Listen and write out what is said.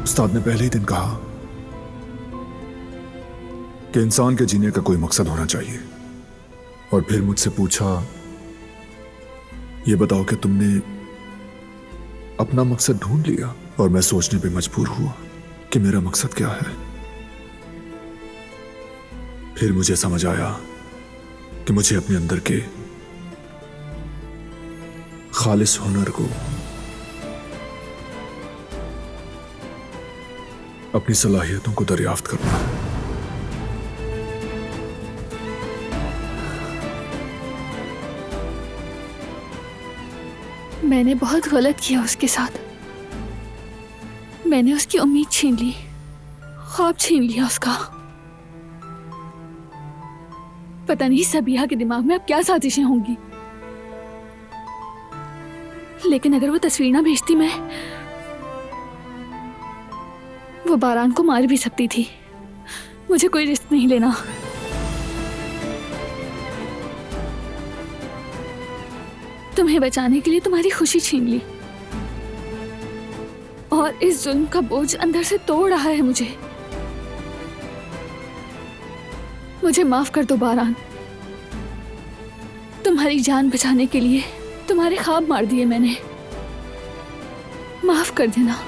उस्ताद ने पहले ही दिन कहा कि इंसान के जीने का कोई मकसद होना चाहिए, और फिर मुझसे पूछा, ये बताओ कि तुमने अपना मकसद ढूंढ लिया? और मैं सोचने पे मजबूर हुआ कि मेरा मकसद क्या है। फिर मुझे समझ आया कि मुझे अपने अंदर के खालिस हुनर को, अपनी सलाहियतों को दरियाफ्त करना है। मैंने बहुत गलत किया उसके साथ। मैंने उसकी उम्मीद छीन ली, ख्वाब छीन लिया उसका। पता नहीं सबिया के दिमाग में अब क्या साजिशें होंगी, लेकिन अगर वो तस्वीर ना भेजती, वो बारान को मार भी सकती थी। मुझे कोई रिस्क नहीं लेना। तुम्हें बचाने के लिए तुम्हारी खुशी छीन ली, और इस जुल्म का बोझ अंदर से तोड़ रहा है मुझे। मुझे माफ कर दो बारान। तुम्हारी जान बचाने के लिए तुम्हारे ख्वाब मार दिए मैंने। माफ कर देना।